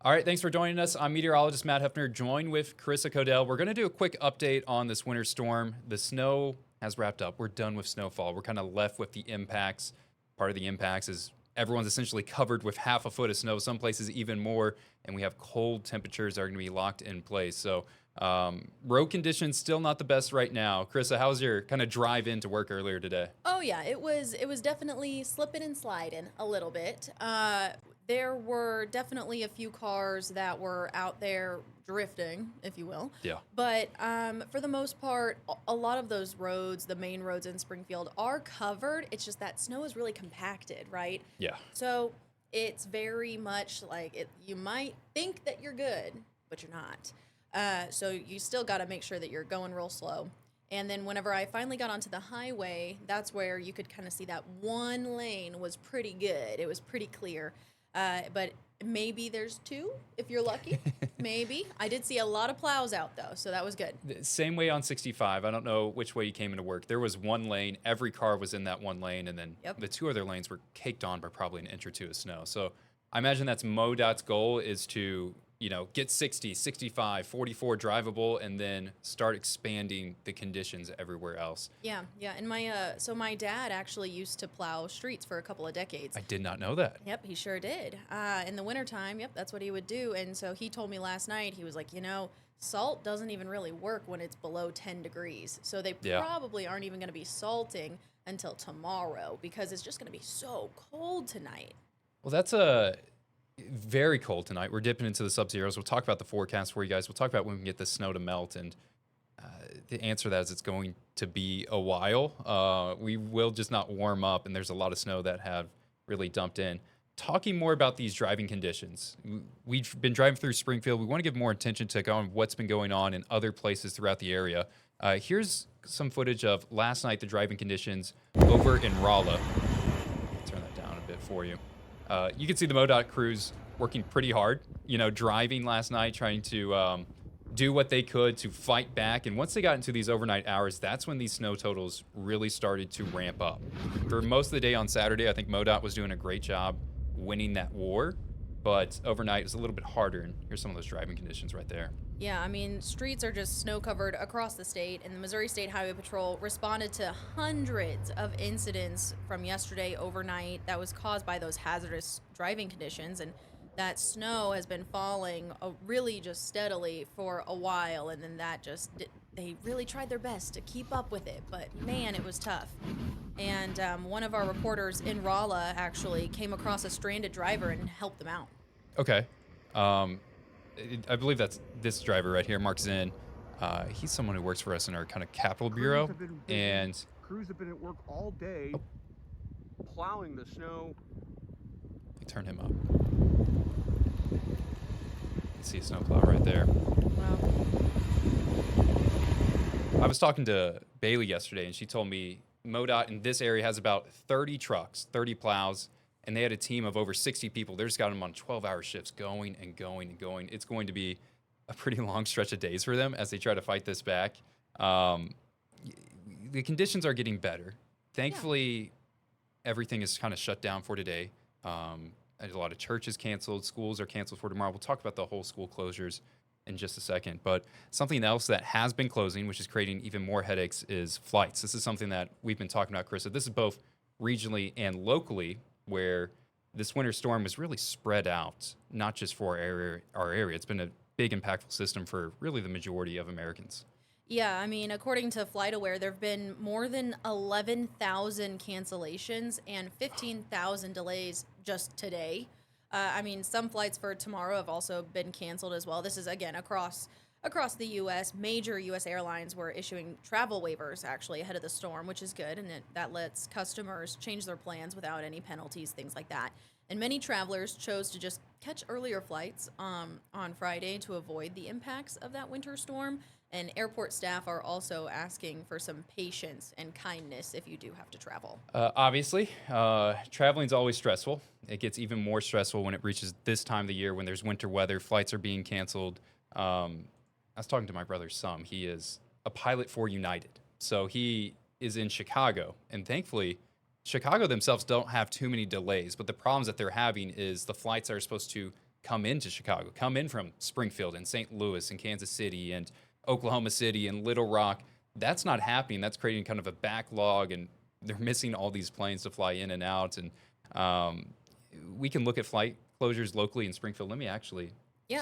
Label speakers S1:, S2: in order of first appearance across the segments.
S1: All right, thanks for joining us. I'm meteorologist Matt Hefner, joined with Carissa Codell. We're going to do a quick update on this winter storm. The snow has wrapped up. We're done with snowfall. We're kind of left with the impacts. Part of the impacts is everyone's essentially covered with half a foot of snow, some places even more, and we have cold temperatures that are going to be locked in place. So road conditions still not the best right now. Carissa, how's your kind of drive into work earlier today?
S2: Oh yeah, it was definitely slipping and sliding a little bit. There were definitely a few cars that were out there drifting, if you will.
S1: Yeah.
S2: But for the most part, a lot of those roads, the main roads in Springfield, are covered. It's just that snow is really compacted, right?
S1: Yeah.
S2: So it's very much like you might think that you're good, but you're not. So you still got to make sure that you're going real slow. And then whenever I finally got onto the highway, that's where you could kind of see that one lane was pretty good. It was pretty clear. But maybe there's two if you're lucky. Maybe. I did see a lot of plows out though, so that was good.
S1: Same way on 65. I don't know which way you came into work. There was one lane. Every car was in that one lane, and then
S2: Yep.
S1: the two other lanes were caked on by probably an inch or two of snow. So I imagine that's MoDOT's goal is to, get 60, 65, 44 drivable, and then start expanding the conditions everywhere else.
S2: Yeah, yeah. And my dad actually used to plow streets for a couple of decades.
S1: I did not know that.
S2: Yep, he sure did. In the wintertime, yep, that's what he would do. And so he told me last night, he was like, salt doesn't even really work when it's below 10 degrees. So they
S1: Yeah.
S2: probably aren't even going to be salting until tomorrow because it's just going to be so cold tonight.
S1: Well, that's a very cold tonight. We're dipping into the sub-zeros. We'll talk about the forecast for you guys. We'll talk about when we can get the snow to melt, and the answer to that is it's going to be a while. We will just not warm up, and there's a lot of snow that have really dumped in. Talking more about these driving conditions, we've been driving through Springfield. We want to give more attention to what's been going on in other places throughout the area. Here's some footage of last night, the driving conditions over in Rolla. Turn that down a bit for you. You can see the MoDOT crews working pretty hard, driving last night, trying to do what they could to fight back. And once they got into these overnight hours, that's when these snow totals really started to ramp up. For most of the day on Saturday, I think MoDOT was doing a great job winning that war. But overnight, it was a little bit harder. And here's some of those driving conditions right there.
S2: Yeah, I mean, streets are just snow covered across the state, and the Missouri State Highway Patrol responded to hundreds of incidents from yesterday overnight that was caused by those hazardous driving conditions. And that snow has been falling really just steadily for a while, and then they really tried their best to keep up with it, but man, it was tough. And one of our reporters in Rolla actually came across a stranded driver and helped them out.
S1: Okay. I believe that's this driver right here, Mark Zinn. He's someone who works for us in our kind of capital bureau. And
S3: crews have been at work all day plowing the snow.
S1: let me turn him up. You can see a snowplow right there.
S2: Wow.
S1: I was talking to Bailey yesterday, and she told me MoDOT in this area has about 30 trucks, 30 plows, and they had a team of over 60 people. They just got them on 12-hour shifts going and going and going. It's going to be a pretty long stretch of days for them as they try to fight this back. The conditions are getting better. Thankfully, everything is kind of shut down for today. A lot of churches canceled. Schools are canceled for tomorrow. We'll talk about the whole school closures in just a second. But something else that has been closing, which is creating even more headaches, is flights. This is something that we've been talking about, Carissa. This is both regionally and locally, where this winter storm was really spread out, not just for our area. It's been a big, impactful system for really the majority of Americans.
S2: Yeah, I mean, according to FlightAware, there have been more than 11,000 cancellations and 15,000 delays just today. I mean, some flights for tomorrow have also been canceled as well. This is, again, across the U.S. Major U.S. airlines were issuing travel waivers, actually, ahead of the storm, which is good, and that lets customers change their plans without any penalties, things like that. And many travelers chose to just catch earlier flights on Friday to avoid the impacts of that winter storm. And airport staff are also asking for some patience and kindness if you do have to travel.
S1: Obviously, traveling is always stressful. It gets even more stressful when it reaches this time of the year when there's winter weather, flights are being canceled. I was talking to my brother's son. He is a pilot for United. So he is in Chicago. And thankfully, Chicago themselves don't have too many delays. But the problems that they're having is the flights that are supposed to come into Chicago, come in from Springfield and St. Louis and Kansas City and Oklahoma City and Little Rock. That's not happening. That's creating kind of a backlog, and they're missing all these planes to fly in and out. And we can look at flight closures locally in Springfield. Let me actually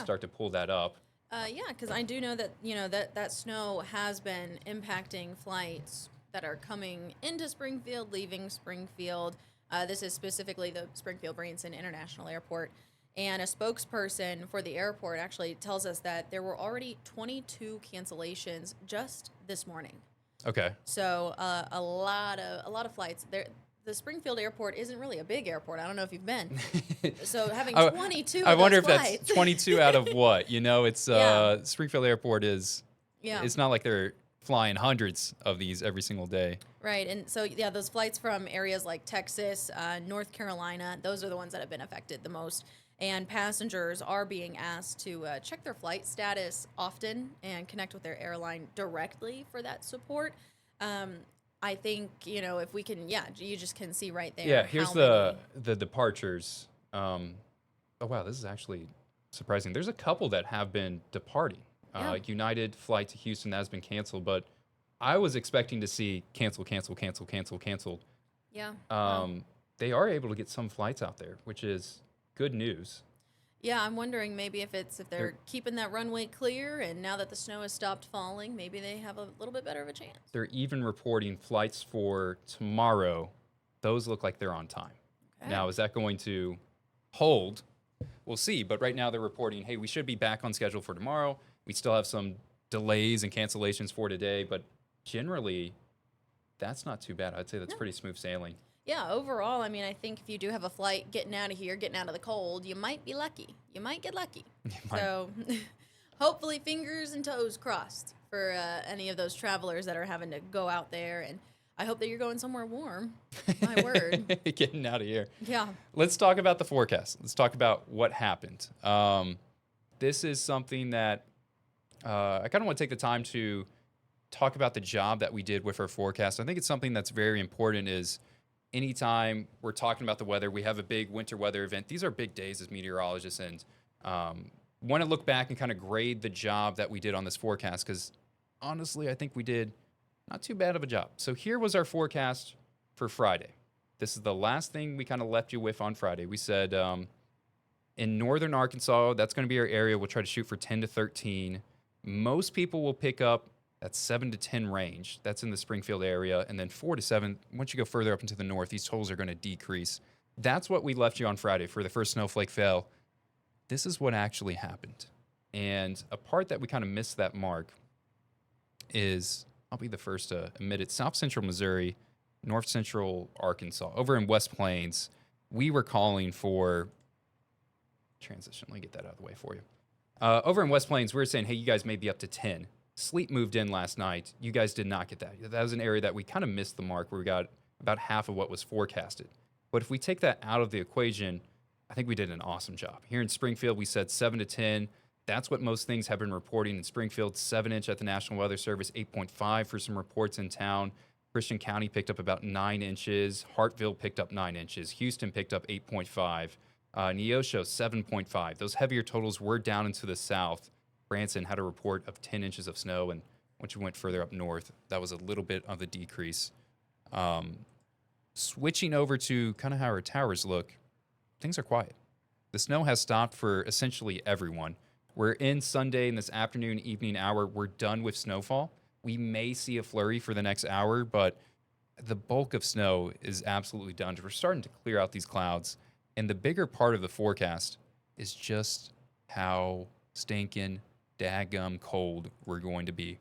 S1: start to pull that up.
S2: Yeah, because I do know that that snow has been impacting flights that are coming into Springfield, leaving Springfield. This is specifically the Springfield Branson International Airport. And a spokesperson for the airport actually tells us that there were already 22 cancellations just this morning.
S1: Okay.
S2: So a lot of flights there. The Springfield airport isn't really a big airport. I don't know if you've been. So having 22
S1: I
S2: of
S1: wonder
S2: those
S1: if
S2: flights.
S1: that's 22 out of what? It's Springfield Airport is.
S2: Yeah.
S1: It's not like they're flying hundreds of these every single day.
S2: Right. And so, those flights from areas like Texas, North Carolina, those are the ones that have been affected the most. And passengers are being asked to check their flight status often and connect with their airline directly for that support. I think, if we can, you just can see right there.
S1: Yeah, here's the departures. Oh, wow, this is actually surprising. There's a couple that have been departing.
S2: Yeah.
S1: United flight to Houston that has been canceled, but I was expecting to see canceled.
S2: Yeah.
S1: They are able to get some flights out there, which is good news.
S2: Yeah, I'm wondering maybe if they're keeping that runway clear, and now that the snow has stopped falling, maybe they have a little bit better of a chance.
S1: They're even reporting flights for tomorrow. Those look like they're on time.
S2: Okay.
S1: Now, is that going to hold? We'll see. But right now they're reporting, hey, we should be back on schedule for tomorrow. We still have some delays and cancellations for today, but generally, that's not too bad. I'd say that's pretty smooth sailing.
S2: Yeah, overall, I mean, I think if you do have a flight getting out of here, getting out of the cold, you might be lucky. You might get lucky. So hopefully fingers and toes crossed for any of those travelers that are having to go out there. And I hope that you're going somewhere warm. My word.
S1: Getting out of here.
S2: Yeah.
S1: Let's talk about the forecast. Let's talk about what happened. This is something that I kind of want to take the time to talk about the job that we did with our forecast. I think it's something that's very important is anytime we're talking about the weather, we have a big winter weather event. These are big days as meteorologists, and want to look back and kind of grade the job that we did on this forecast because honestly, I think we did not too bad of a job. So here was our forecast for Friday. This is the last thing we kind of left you with on Friday. We said in northern Arkansas, that's going to be our area. We'll try to shoot for 10 to 13. Most people will pick up that 7 to 10 range. That's in the Springfield area. And then 4 to 7, once you go further up into the north, these totals are going to decrease. That's what we left you on Friday for the first snowflake fell. This is what actually happened. And a part that we kind of missed that mark is, I'll be the first to admit it, South Central Missouri, North Central Arkansas. Over in West Plains, we were calling for transition. Let me get that out of the way for you. Over in West Plains, we were saying, hey, you guys may be up to 10. Sleet moved in last night. You guys did not get that. That was an area that we kind of missed the mark where we got about half of what was forecasted. But if we take that out of the equation, I think we did an awesome job. Here in Springfield, we said 7 to 10. That's what most things have been reporting in Springfield. 7-inch at the National Weather Service, 8.5 for some reports in town. Christian County picked up about 9 inches. Hartville picked up 9 inches. Houston picked up 8.5. Neosho, 7.5. Those heavier totals were down into the south. Branson had a report of 10 inches of snow, and once you went further up north, that was a little bit of a decrease. Switching over to kind of how our towers look, things are quiet. The snow has stopped for essentially everyone. We're in Sunday in this afternoon, evening hour. We're done with snowfall. We may see a flurry for the next hour, but the bulk of snow is absolutely done. We're starting to clear out these clouds, and the bigger part of the forecast is just how stinking daggum cold we're going to be.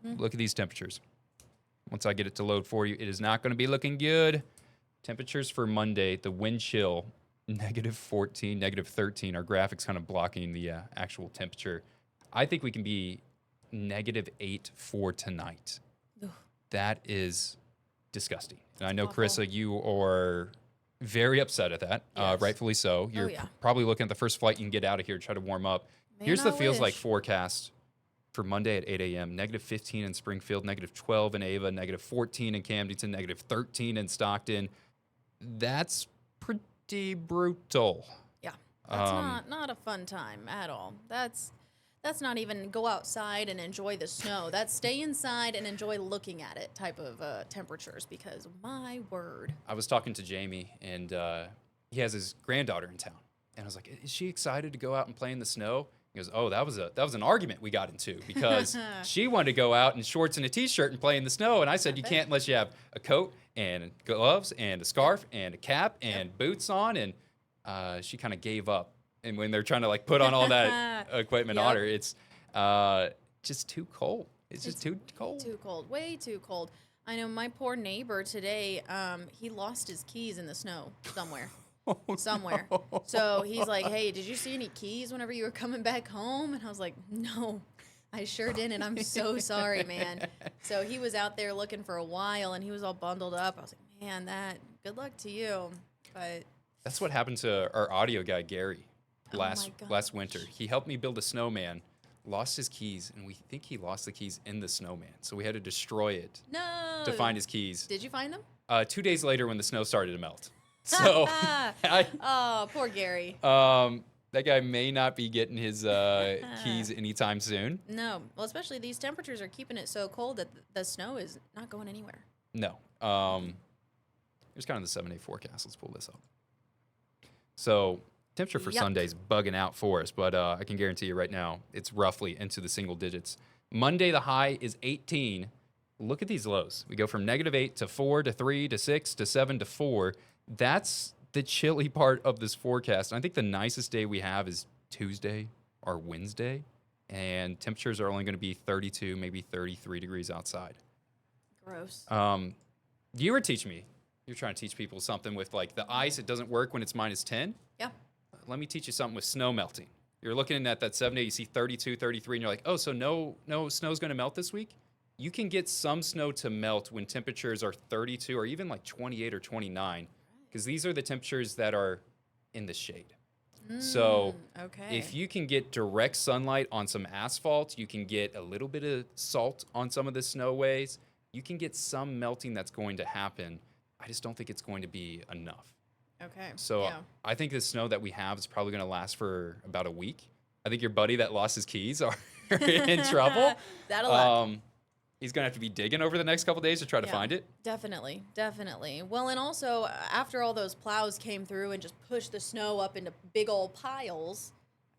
S1: Mm-hmm. Look at these temperatures. Once I get it to load for you, it is not going to be looking good. Temperatures for Monday, the wind chill, -14, -13. Our graphics kind of blocking the actual temperature. I think we can be -8 for tonight. Ugh. That is disgusting. And I know,
S2: awful.
S1: Carissa, you are very upset at that.
S2: Yes.
S1: Rightfully so. You're probably looking at the first flight you can get out of here to try to warm up.
S2: Man,
S1: here's the
S2: I
S1: feels
S2: wish.
S1: like forecast for Monday at 8 a.m. -15 in Springfield, -12 in Ava, -14 in Camdenton, -13 in Stockton. That's pretty brutal.
S2: Yeah. That's not a fun time at all. That's not even go outside and enjoy the snow. That's stay inside and enjoy looking at it type of temperatures, because my word.
S1: I was talking to Jamie, and he has his granddaughter in town, and I was like, "Is she excited to go out and play in the snow?" He goes, "Oh, that was an argument we got into because she wanted to go out in shorts and a t-shirt and play in the snow, and I said you can't unless you have a coat and gloves and a scarf and a cap and boots on, and she kind of gave up. And when they're trying to like put on all that equipment on her, it's just too cold. It's just too cold.
S2: Too cold. Way too cold. I know my poor neighbor today, he lost his keys in the snow somewhere. Somewhere. So he's like, "Hey, did you see any keys whenever you were coming back home?" And I was like, "No, I sure didn't. I'm so sorry, man." So he was out there looking for a while, and he was all bundled up. I was like, "Man, good luck to you." But
S1: that's what happened to our audio guy, Gary, last
S2: gosh.
S1: winter. He helped me build a snowman, lost his keys, and we think he lost the keys in the snowman. So we had to destroy it
S2: No.
S1: to find his keys.
S2: Did you find them?
S1: 2 days later when the snow started to melt. So
S2: Oh, poor Gary.
S1: that guy may not be getting his keys anytime soon.
S2: No. Well, especially these temperatures are keeping it so cold that the snow is not going anywhere.
S1: No. Here's kind of the 7-day forecast. Let's pull this up. So temperature for
S2: Yuck.
S1: Sunday's bugging out for us, but I can guarantee you right now it's roughly into the single digits. Monday, the high is 18. Look at these lows. We go from -8 to 4 to 3 to 6 to 7 to 4. That's the chilly part of this forecast. And I think the nicest day we have is Tuesday or Wednesday, and temperatures are only going to be 32, maybe 33 degrees outside.
S2: Gross.
S1: You were teaching me. You're trying to teach people something with like the ice. It doesn't work when it's -10.
S2: Yeah.
S1: Let me teach you something with snow melting. You're looking at that 7 day, you see 32, 33, and you're like, oh, so no snow's going to melt this week? You can get some snow to melt when temperatures are 32 or even like 28 or 29, because these are the temperatures that are in the shade. So
S2: okay.
S1: if you can get direct sunlight on some asphalt, you can get a little bit of salt on some of the snowways. You can get some melting that's going to happen. I just don't think it's going to be enough.
S2: Okay.
S1: So
S2: yeah.
S1: I think the snow that we have is probably going to last for about a week. I think your buddy that lost his keys are in trouble.
S2: That'll luck.
S1: He's going to have to be digging over the next couple days to try to find it.
S2: Definitely. Well, and also, after all those plows came through and just pushed the snow up into big old piles,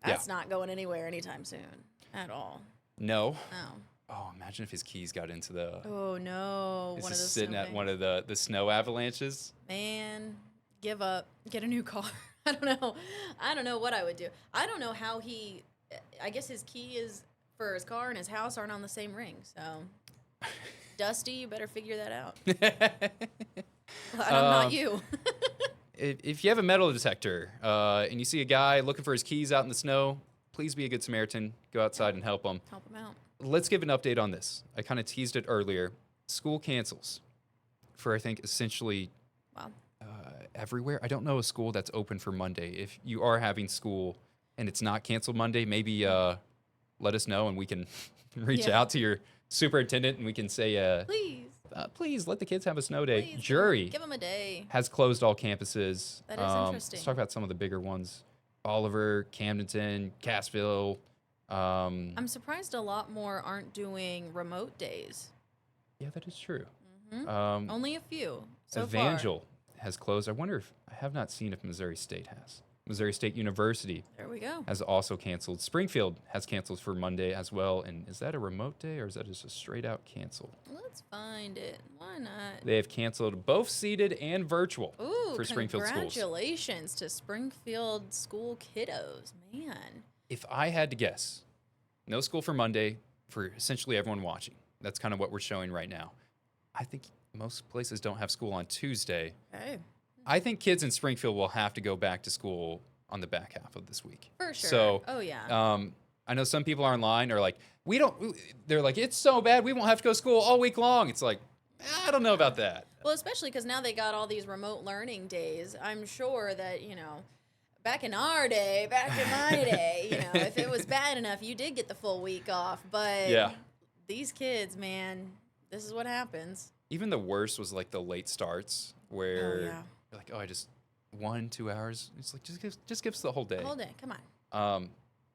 S2: that's not going anywhere anytime soon at all.
S1: No.
S2: No.
S1: Oh, imagine if his keys got into the...
S2: Oh, no.
S1: Is
S2: One of
S1: this
S2: those
S1: sitting at one of the snow avalanches?
S2: Man, give up. Get a new car. I don't know what I would do. I don't know how I guess his key is for his car and his house aren't on the same ring, so... Dusty, you better figure that out. I'm not you.
S1: If you have a metal detector and you see a guy looking for his keys out in the snow, please be a good Samaritan. Go outside and help him.
S2: Help him out.
S1: Let's give an update on this. I kind of teased it earlier. School cancels for, I think, essentially everywhere. I don't know a school that's open for Monday. If you are having school and it's not canceled Monday, maybe let us know and we can reach out to your superintendent and we can say, please let the kids have a snow day.
S2: Please,
S1: Jury
S2: give them a day.
S1: has closed all campuses.
S2: That is interesting.
S1: Let's talk about some of the bigger ones. Oliver, Camdenton, Cassville.
S2: I'm surprised a lot more aren't doing remote days.
S1: Yeah, that is true.
S2: Mm-hmm. Only a few so
S1: Evangel has closed. I wonder if I have not seen if Missouri State has. Missouri State University
S2: There we go.
S1: has also canceled. Springfield has canceled for Monday as well. And is that a remote day or is that just a straight out cancel?
S2: Let's find it. Why not?
S1: They have canceled both seated and virtual
S2: Ooh,
S1: for Springfield schools.
S2: Congratulations to Springfield school kiddos. Man.
S1: If I had to guess, no school for Monday for essentially everyone watching. That's kind of what we're showing right now. I think most places don't have school on Tuesday.
S2: Okay.
S1: I think kids in Springfield will have to go back to school on the back half of this week.
S2: For sure.
S1: So,
S2: oh, yeah.
S1: I know some people online are like, they're like, it's so bad, we won't have to go to school all week long. It's like, I don't know about that.
S2: Well, especially because now they got all these remote learning days. I'm sure that, back in my day, if it was bad enough, you did get the full week off. But these kids, man, this is what happens.
S1: Even the worst was like the late starts where
S2: Oh, yeah.
S1: you're like, oh, 1-2 hours. It's like just give us the whole day.
S2: Whole day. Come on.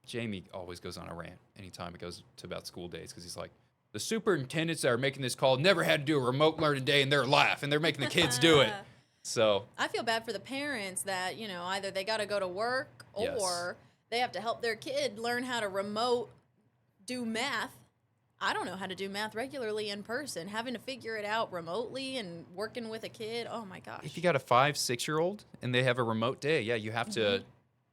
S1: Jamie always goes on a rant anytime it goes to about school days because he's like, the superintendents that are making this call never had to do a remote learning day in their life, and they're making the kids do it. So
S2: I feel bad for the parents that, either they got to go to work or they have to help their kid learn how to remote do math. I don't know how to do math regularly in person. Having to figure it out remotely and working with a kid, oh my gosh.
S1: if you got a 5-6-year-old and they have a remote day, you have to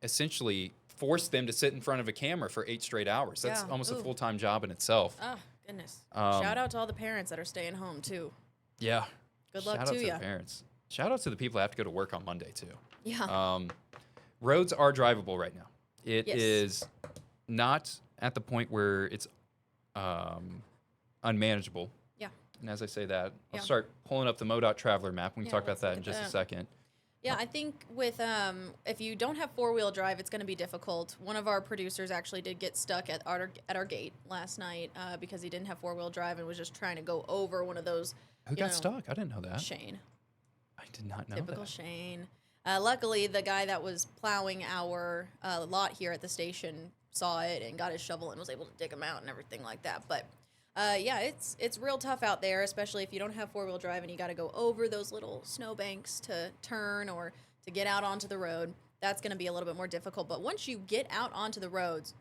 S1: essentially force them to sit in front of a camera for 8 straight hours. That's almost a full-time job in itself.
S2: Oh, goodness. Shout out to all the parents that are staying home, too.
S1: Yeah.
S2: Good luck
S1: Shout out
S2: to
S1: to
S2: you.
S1: the parents. Shout out to the people that have to go to work on Monday, too.
S2: Yeah.
S1: Roads are drivable right now. It
S2: Yes.
S1: is not at the point where it's unmanageable.
S2: Yeah.
S1: And as I say that, I'll
S2: Yeah.
S1: start pulling up the MoDOT traveler map. We can talk about
S2: let's
S1: that
S2: look
S1: in
S2: at
S1: just a
S2: that.
S1: second.
S2: Yeah, I think with if you don't have 4-wheel drive, it's going to be difficult. One of our producers actually did get stuck at our gate last night because he didn't have 4-wheel drive and was just trying to go over one of those.
S1: Who got stuck? I didn't know that.
S2: Shane.
S1: I did not know
S2: Typical
S1: that.
S2: Shane. Luckily, the guy that was plowing our lot here at the station saw it and got his shovel and was able to dig him out and everything like that. But yeah, it's real tough out there, especially if you don't have 4-wheel drive and you got to go over those little snowbanks to turn or to get out onto the road. That's going to be a little bit more difficult. But once you get out onto the roads,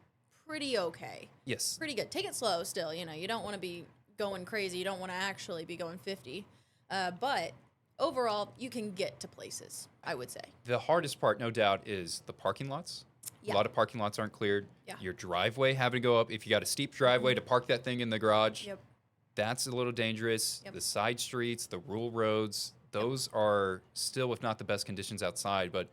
S2: pretty okay.
S1: Yes.
S2: Pretty good. Take it slow still. You don't want to be going crazy. You don't want to actually be going 50. But overall, you can get to places, I would say.
S1: The hardest part, no doubt, is the parking lots.
S2: Yeah.
S1: A lot of parking lots aren't cleared.
S2: Yeah.
S1: Your driveway having to go up. If you got a steep driveway to park that thing in the garage,
S2: Yep.
S1: that's a little dangerous.
S2: Yep.
S1: The side streets, the rural roads, those are still, if not the best conditions outside, but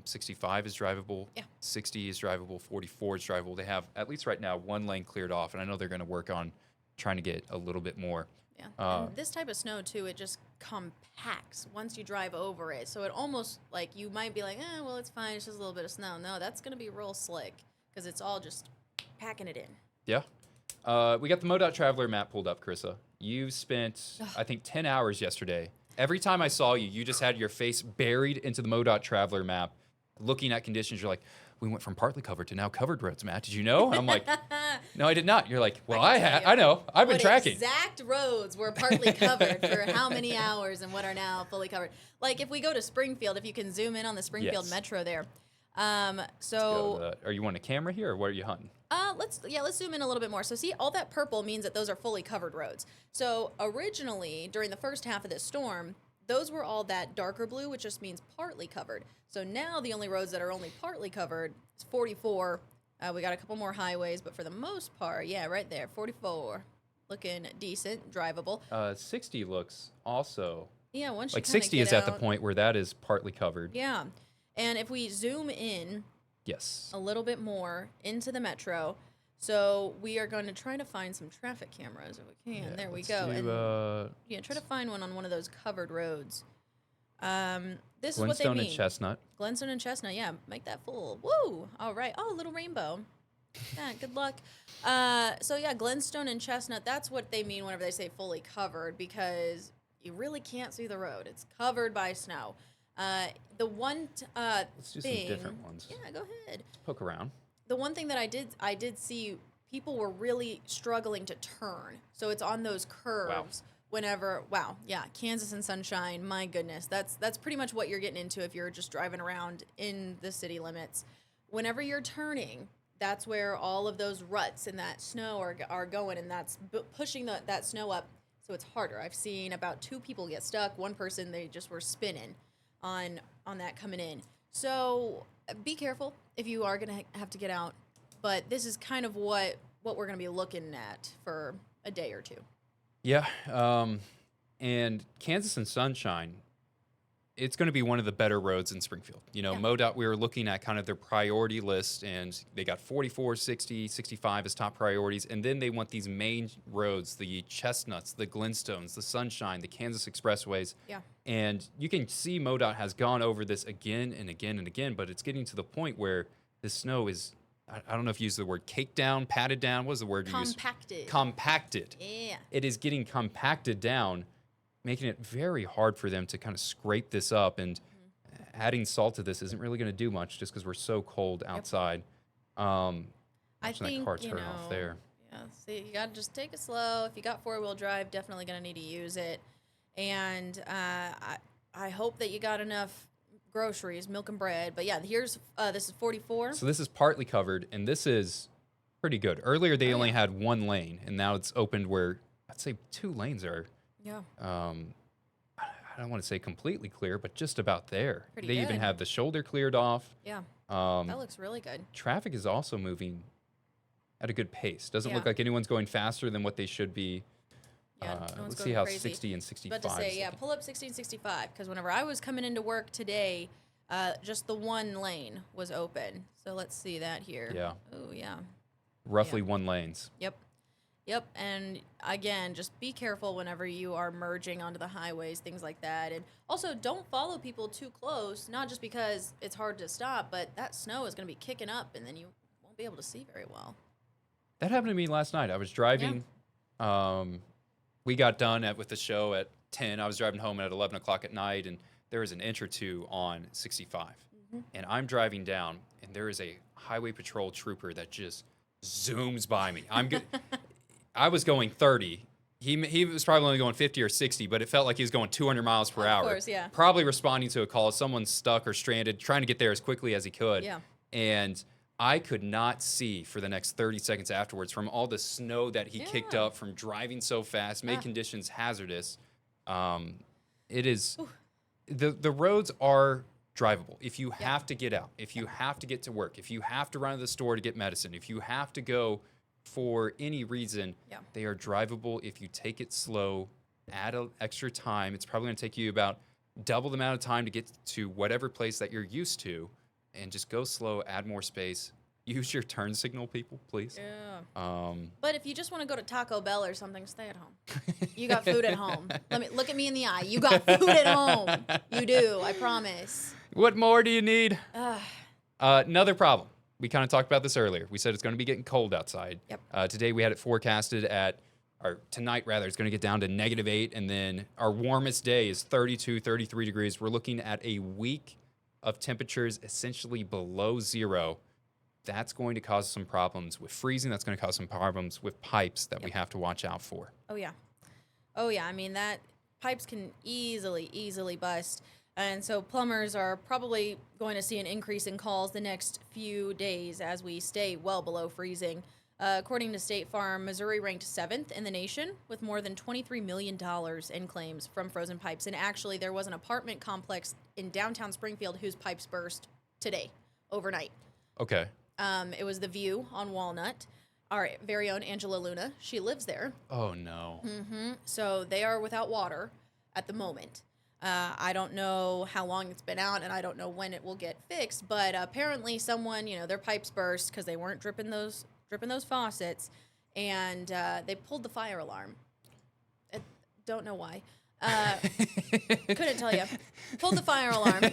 S1: 65 is drivable.
S2: Yeah.
S1: 60 is drivable. 44 is drivable. They have, at least right now, one lane cleared off, and I know they're going to work on trying to get a little bit more.
S2: Yeah. And this type of snow, too, it just compacts once you drive over it. So it almost, like, you might be like, well, it's fine. It's just a little bit of snow. No, that's going to be real slick because it's all just packing it in.
S1: Yeah. We got the MoDOT Traveler map pulled up, Carissa. You spent, I think, 10 hours yesterday. Every time I saw you, you just had your face buried into the MoDOT Traveler map, looking at conditions. You're like, we went from partly covered to now covered roads, Matt. Did you know? And I'm like, no, I did not. You're like, well, I know. I've been tracking.
S2: Exact roads were partly covered for how many hours and what are now fully covered. Like if we go to Springfield, if you can zoom in on the Springfield
S1: Yes.
S2: Metro there.
S1: Are you on a camera here, or what are you hunting?
S2: Let's zoom in a little bit more. So see, all that purple means that those are fully covered roads. So originally, during the first half of this storm, those were all that darker blue, which just means partly covered. So now the only roads that are only partly covered is 44. We got a couple more highways, but for the most part, yeah, right there, 44, looking decent, drivable.
S1: 60 looks also
S2: Yeah, once you
S1: like
S2: kinda
S1: 60
S2: get
S1: is at the
S2: out-
S1: point where that is partly covered.
S2: Yeah, and if we zoom in
S1: Yes.
S2: a little bit more into the metro, so we are going to try to find some traffic cameras if we can.
S1: Yeah,
S2: There we
S1: let's
S2: go.
S1: do,
S2: And try to find one on one of those covered roads. This is what they
S1: Glenstone
S2: mean.
S1: and Chestnut.
S2: Glenstone and Chestnut, yeah, make that full. Woo! All right. Oh, a little rainbow. Yeah, good luck. So yeah, Glenstone and Chestnut, that's what they mean whenever they say fully covered, because you really can't see the road. It's covered by snow. The one
S1: Let's do
S2: thing,
S1: some different ones.
S2: Yeah, go ahead.
S1: Poke around.
S2: The one thing that I did see, people were really struggling to turn. So it's on those curves. Kansas and Sunshine, my goodness. That's pretty much what you're getting into if you're just driving around in the city limits. Whenever you're turning, that's where all of those ruts and that snow are going, and that's pushing that snow up, so it's harder. I've seen about 2 people get stuck. One person, they just were spinning on that coming in. So be careful if you are going to have to get out, but this is kind of what we're going to be looking at for a day or two.
S1: Yeah. And Kansas and Sunshine, it's going to be one of the better roads in Springfield. You know,
S2: Yeah.
S1: MoDOT, we were looking at kind of their priority list, and they got 44, 60, 65 as top priorities. And then they want these main roads, the Chestnuts, the Glenstones, the Sunshine, the Kansas Expressways.
S2: Yeah.
S1: And you can see MoDOT has gone over this again and again and again, but it's getting to the point where the snow is, I don't know if you use the word caked down, patted down. What was the word you used?
S2: Compacted.
S1: Compacted.
S2: Yeah.
S1: It is getting compacted down, making it very hard for them to kind of scrape this up. And adding salt to this isn't really going to do much just because we're so cold outside.
S2: I
S1: Imagine
S2: think,
S1: that car's
S2: you
S1: hurting off
S2: know,
S1: there.
S2: yeah, see, you got to just take it slow. If you got four-wheel drive, definitely going to need to use it. And I hope that you got enough groceries, milk and bread. But yeah, here's this is 44.
S1: So this is partly covered, and this is pretty good. Earlier, they only
S2: yeah.
S1: had one lane, and now it's opened where I'd say 2 lanes are,
S2: Yeah.
S1: I don't want to say completely clear, but just about there.
S2: Pretty
S1: They even
S2: good.
S1: have the shoulder cleared off.
S2: Yeah. That looks really good.
S1: Traffic is also moving at a good pace. Doesn't look
S2: Yeah.
S1: like anyone's going faster than what they should be.
S2: Yeah, no one's
S1: Let's
S2: going
S1: see how
S2: crazy.
S1: 60 and 65
S2: About to say,
S1: is
S2: yeah,
S1: looking.
S2: pull up 60 and 65 because whenever I was coming into work today, just the one lane was open. So let's see that here.
S1: Yeah.
S2: Oh, yeah.
S1: Roughly 1 lanes.
S2: Yep. Yep. And again, just be careful whenever you are merging onto the highways, things like that. And also, don't follow people too close, not just because it's hard to stop, but that snow is going to be kicking up and then you won't be able to see very well.
S1: That happened to me last night. I was driving. We got done with the show at 10. I was driving home at 11 o'clock at night, and there was an inch or two on 65. And I'm driving down, and there is a highway patrol trooper that just zooms by me. I was going 30. He was probably only going 50 or 60, but it felt like he was going 200 miles per hour.
S2: Of course, yeah.
S1: Probably responding to a call. Someone's stuck or stranded, trying to get there as quickly as he could.
S2: Yeah.
S1: And I could not see for the next 30 seconds afterwards from all the snow that he kicked
S2: Yeah.
S1: up from driving so fast, made conditions hazardous. It is the roads are drivable. If you have to get out, if you have to get to work, if you have to run to the store to get medicine, if you have to go for any reason, they are drivable if you take it slow, add an extra time. It's probably going to take you about double the amount of time to get to whatever place that you're used to, and just go slow, add more space. Use your turn signal, people, please.
S2: Yeah. But if you just want to go to Taco Bell or something, stay at home. You got food at home. Look at me in the eye. You got food at home. You do. I promise.
S1: What more do you need? Another problem. We kind of talked about this earlier. We said it's going to be getting cold outside.
S2: Yep.
S1: Today we had it forecasted or tonight rather, it's going to get down to -8, and then our warmest day is 32, 33 degrees. We're looking at a week of temperatures essentially below zero. That's going to cause some problems with freezing. That's going to cause some problems with pipes that we have to watch out for.
S2: Oh, yeah. Oh, yeah. I mean, that pipes can easily bust. And so plumbers are probably going to see an increase in calls the next few days as we stay well below freezing. According to State Farm, Missouri ranked 7th in the nation with more than $23 million in claims from frozen pipes. And actually, there was an apartment complex in downtown Springfield whose pipes burst today, overnight.
S1: Okay.
S2: It was The View on Walnut. Our very own Angela Luna, she lives there.
S1: Oh, no.
S2: So they are without water at the moment. I don't know how long it's been out, and I don't know when it will get fixed. But apparently, someone, their pipes burst because they weren't dripping those faucets, and they pulled the fire alarm. I don't know why. Couldn't tell you. Pulled the fire alarm.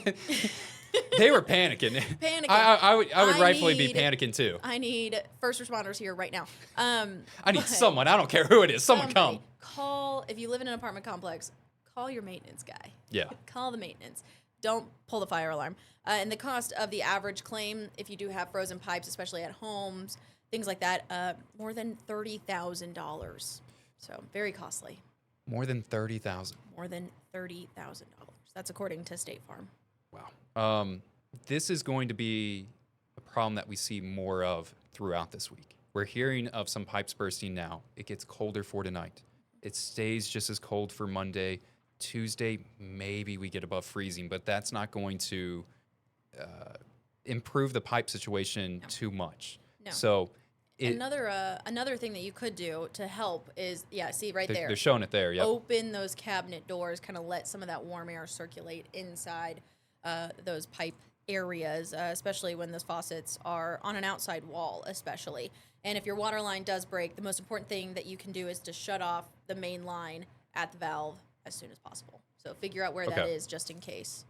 S1: They were panicking. I would rightfully be panicking too.
S2: I need first responders here right now.
S1: I need someone. I don't care who it is. Someone come.
S2: Call, if you live in an apartment complex, call your maintenance guy.
S1: Yeah.
S2: Call the maintenance. Don't pull the fire alarm. And the cost of the average claim, if you do have frozen pipes, especially at homes, things like that, more than $30,000. So very costly.
S1: More than 30,000.
S2: More than $30,000. That's according to State Farm.
S1: Wow. This is going to be a problem that we see more of throughout this week. We're hearing of some pipes bursting now. It gets colder for tonight. It stays just as cold for Monday. Tuesday, maybe we get above freezing, but that's not going to improve the pipe situation too much.
S2: No.
S1: So
S2: another thing that you could do to help is, see right there.
S1: They're showing it there, yep.
S2: Open those cabinet doors, kind of let some of that warm air circulate inside those pipe areas, especially when those faucets are on an outside wall, especially. And if your water line does break, the most important thing that you can do is to shut off the main line at the valve as soon as possible. So figure out where that is just in case.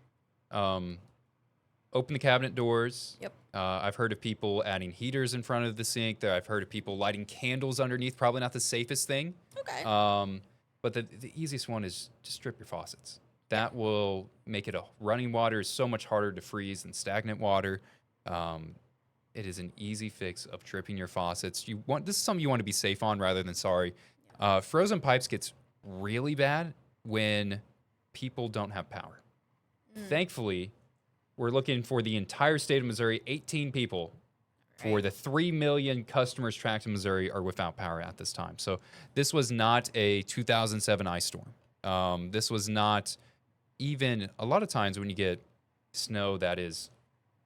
S1: Open the cabinet doors.
S2: Yep.
S1: I've heard of people adding heaters in front of the sink. I've heard of people lighting candles underneath. Probably not the safest thing.
S2: Okay.
S1: But the easiest one is just strip your faucets. That will make it running water is so much harder to freeze than stagnant water. It is an easy fix of tripping your faucets. This is something you want to be safe on rather than sorry. Frozen pipes gets really bad when people don't have power. Thankfully, we're looking for the entire state of Missouri. 18 people for the 3 million customers tracked in Missouri are without power at this time. So this was not a 2007 ice storm. This was not even a lot of times when you get snow that is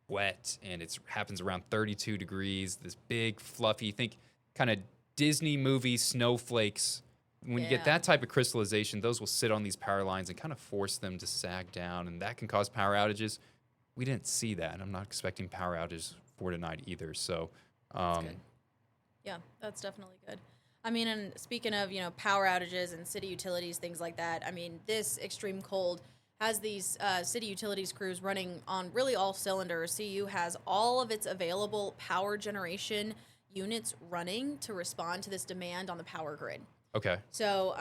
S1: wet and it happens around 32 degrees, this big fluffy, think kind of Disney movie snowflakes. When you get that type of crystallization, those will sit on these power lines and kind of force them to sag down, and that can cause power outages. We didn't see that, and I'm not expecting power outages for tonight either. So,
S2: that's good. Yeah, that's definitely good. I mean, and speaking of, power outages and city utilities, things like that, I mean, this extreme cold has these city utilities crews running on really all cylinders. CU has all of its available power generation units running to respond to this demand on the power grid.
S1: Okay.
S2: So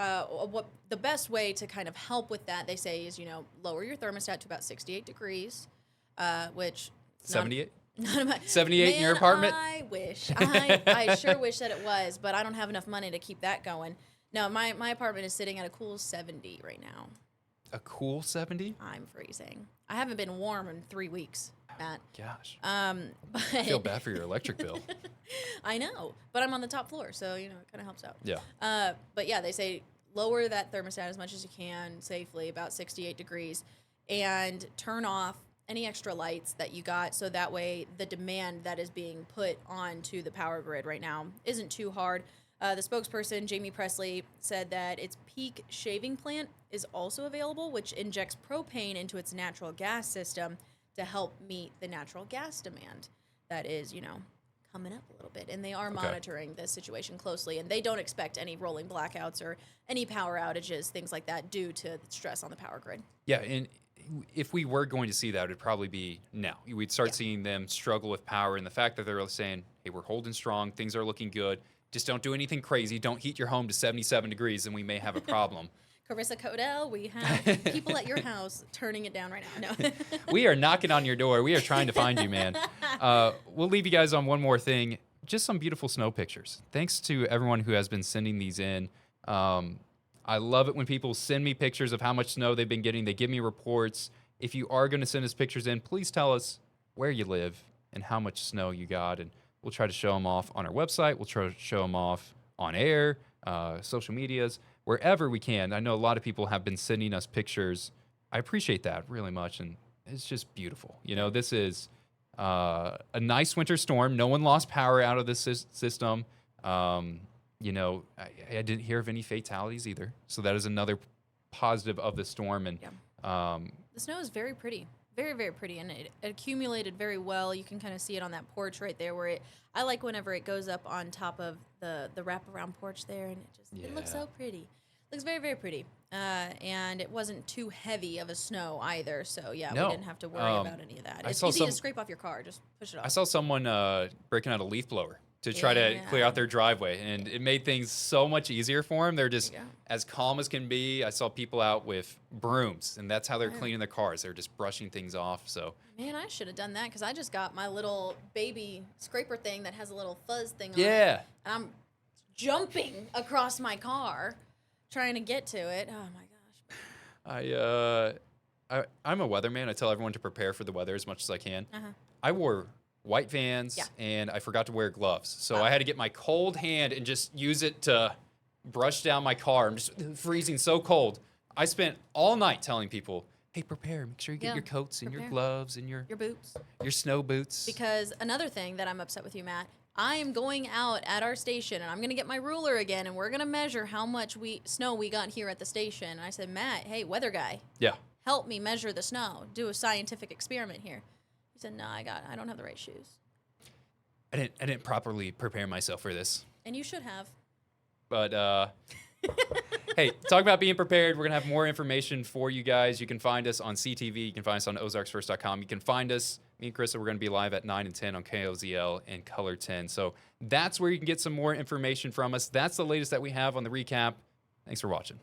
S2: what the best way to kind of help with that, they say, is, lower your thermostat to about 68 degrees, which...
S1: 78? 78
S2: Man,
S1: in your apartment?
S2: I wish. I sure wish that it was, but I don't have enough money to keep that going. No, my apartment is sitting at a cool 70 right now.
S1: A cool 70?
S2: I'm freezing. I haven't been warm in 3 weeks, Matt.
S1: Gosh.
S2: But
S1: I feel bad for your electric bill.
S2: I know, but I'm on the top floor, so, it kind of helps out.
S1: Yeah.
S2: But yeah, they say lower that thermostat as much as you can safely, about 68 degrees, and turn off any extra lights that you got, so that way the demand that is being put onto the power grid right now isn't too hard. The spokesperson, Jamie Presley, said that its peak shaving plant is also available, which injects propane into its natural gas system to help meet the natural gas demand that is, coming up a little bit. And they are monitoring this situation closely, and they don't expect any rolling blackouts or any power outages, things like that, due to the stress on the power grid.
S1: Yeah, and if we were going to see that, it'd probably be now. We'd start seeing them struggle with power, and the fact that they're saying, hey, we're holding strong, things are looking good, just don't do anything crazy, don't heat your home to 77 degrees, and we may have a problem.
S2: Carissa Codell, we have people at your house turning it down right now. No.
S1: We are knocking on your door. We are trying to find you, man. We'll leave you guys on one more thing. Just some beautiful snow pictures. Thanks to everyone who has been sending these in. I love it when people send me pictures of how much snow they've been getting. They give me reports. If you are going to send us pictures in, please tell us where you live and how much snow you got, and we'll try to show them off on our website. We'll try to show them off on air, social medias, wherever we can. I know a lot of people have been sending us pictures. I appreciate that really much, and it's just beautiful. This is a nice winter storm. No one lost power out of this system. I didn't hear of any fatalities either. So that is another positive of the storm. And
S2: the snow is very pretty. Very, very pretty. And it accumulated very well. You can kind of see it on that porch right there where I like whenever it goes up on top of the wraparound porch there, and it looks so pretty. It looks very, very pretty. And it wasn't too heavy of a snow either. So, we didn't have to worry about any of that. It's easy to scrape off your car. Just push it off.
S1: I saw someone breaking out a leaf blower to try to clear out their driveway, and it made things so much easier for them. They're just as calm as can be. I saw people out with brooms, and that's how they're cleaning their cars. They're just brushing things off. So, man,
S2: I should have done that because I just got my little baby scraper thing that has a little fuzz thing on it.
S1: Yeah.
S2: And I'm jumping across my car trying to get to it. Oh my
S1: gosh. I'm a weatherman. I tell everyone to prepare for the weather as much as I can. I wore white Vans, and I forgot to wear gloves. So I had to get my cold hand and just use it to brush down my car. I'm just freezing so cold. I spent all night telling people, hey, prepare. Make sure you get your coats and your gloves and your
S2: boots.
S1: Your snow boots.
S2: Because another thing that I'm upset with you, Matt, I am going out at our station, and I'm going to get my ruler again, and we're going to measure how much snow we got here at the station. And I said, Matt, hey, weather guy.
S1: Yeah.
S2: Help me measure the snow. Do a scientific experiment here. He said, no, I don't have the right shoes.
S1: I didn't properly prepare myself for this.
S2: And you should have.
S1: But, hey, talk about being prepared. We're going to have more information for you guys. You can find us on CTV. You can find us on ozarksfirst.com. You can find us, me and Carissa, we're going to be live at 9 and 10 on KOZL and Color 10. So that's where you can get some more information from us. That's the latest that we have on the recap. Thanks for watching.